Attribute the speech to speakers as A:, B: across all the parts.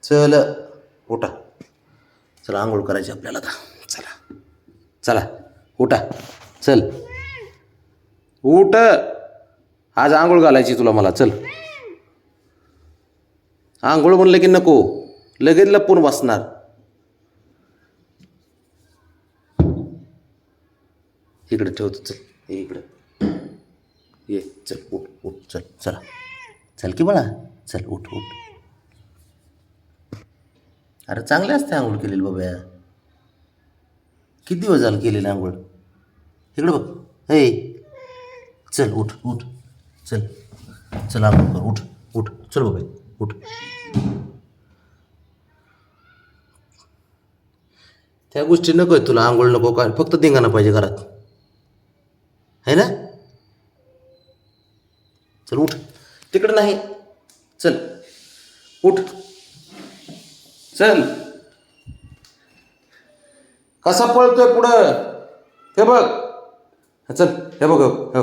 A: चल उठा. चला आंघोळ करायची आपल्याला आता. चला चला उठा. चल उठ. आज आंघोळ घालायची तुला मला. चल. आंघोळ म्हणलं की नको, लगेच लपून बसणार. इकडे ठेवतो. चल ये इकडे ये. चल उठ उठ. चल चला. चल की बाळा. चल उठ उठ. अरे चांगले असते आंघोळ केलेली बाबा. किती दिवस झालं केलेलं आंघोळ. इकडे बघ. हे चल उठ उठ. चल चल आंघोळ कर. उठ उठ. चल बाबा उठ. त्या गोष्टी नको आहे तुला. आंघोळ नको काय, फक्त धिंगाणा पाहिजे घरात, है ना. चल उठ. तिकडे नाही. चल उठ. चल. कसा पळतोय पुढं हे बघ. चल हे बघ हे.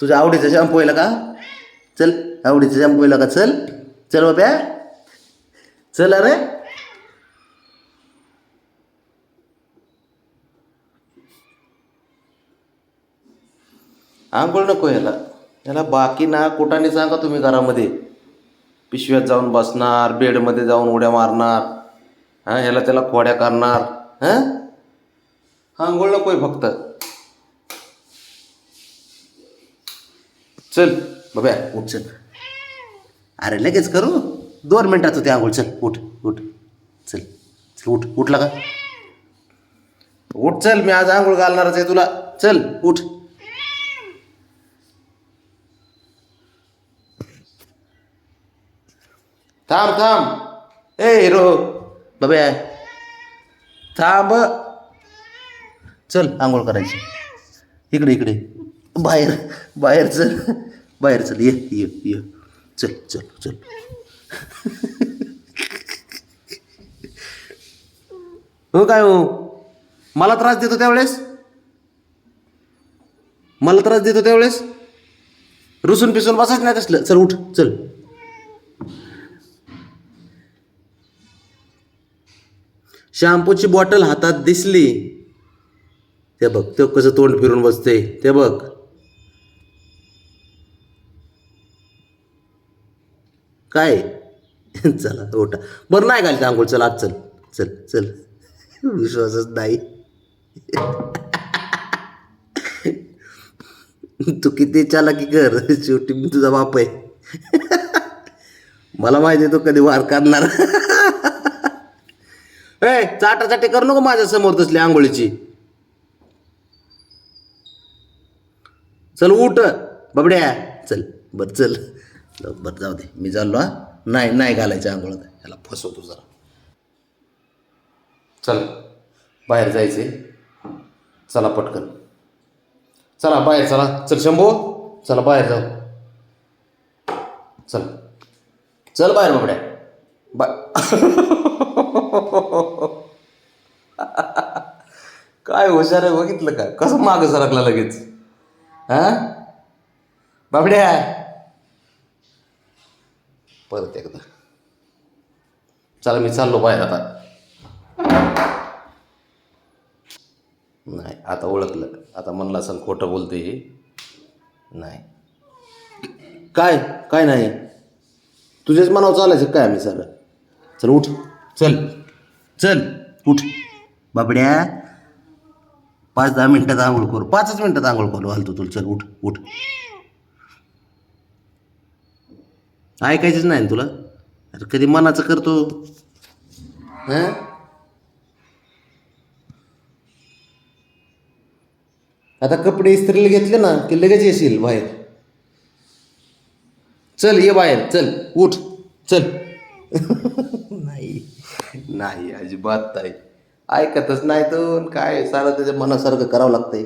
A: तुझ्या आवडीचा शॅम्पू आहे का. चल आवडीचा शॅम्पू आहे का. चल चल बाब्या. चल. अरे आंघोळ नको याला. याला बाकी ना कुठाने सांगा तुम्ही घरामध्ये. पिशव्यात जाऊन बसणार, बेडमध्ये जाऊन उड्या मारणार, हां ह्याला त्याला खोड्या करणार. हां आंघोळ नको आहे फक्त. चल बाब्या उठ. चल. अरे लगेच करू, 2 मिनिटाचं ते आंघोळ. चल उठ उठ. चल चल उठ. उठला का. उठ. चल मी आज आंघोळ घालणारच आहे तुला. चल उठ. थांब थांब. ए हिरो बाब्या थांब. चल आंघोळ करायची. इकडे इकडे. बाहेर बाहेर. चल बाहेर. चल ये ये ये. चल चल चल. हो काय हो. मला त्रास देतो त्यावेळेस. मला त्रास देतो त्यावेळेस. रुसून पिसून बसायच नाही कसलं. चल उठ. चल. शॅम्पूची बॉटल हातात दिसली ते बघ. ते कसं तोंड फिरून बसते ते बघ. काय. चला उठा. बरं नाही घालते आंघोळ. चल आज. चल चल चल. विश्वासच नाही. तू किती चालाकी कर, शेवटी मी तुझा बाप आहे. मला माहिती आहे तो कधी वार काढणार. ए चाटाचाटी करू नको माझ्या समोर तसली आंघोळीची. चल उठ बाबड्या. चल बरं. चल बरं जाऊ दे. मी चाललो. हा नाही नाही घालायचं आंघोळ. ह्याला फसवतो जरा. चल बाहेर जायचे. चला पटकन. चला बाहेर. चला चल शंभू. चला बाहेर जाऊ. चल चल बाहेर बाबड्या. काय हुशार आहे बघितलं का. कसं मागं सरकला लगेच. हा बाबड्या. परत एकदा. चला मी चाललो बाहेर आता. नाही आता ओळखलं. आता म्हणलं असं खोटं बोलते हे. नाही काय काय नाही. तुझेच मनावर चालायचं काय आम्ही सर. चल उठ. चल चल उठ बाबड्या. 5-10 मिनिटात आंघोळ करू. 5च मिनिटात आंघोळ करू घालतो तुला. चल उठ उठ. ऐकायचंच नाही तुला. अरे कधी मनाचं करतो. हां आता कपडे इस्त्रीला घेतले ना की लगेच येशील बाहेर. चल ये बाहेर. चल उठ. चल. नाही नाही अजिबात नाही. ऐकतच नाही तो. काय सारं त्याच्या मनासारखं करावं लागतंय.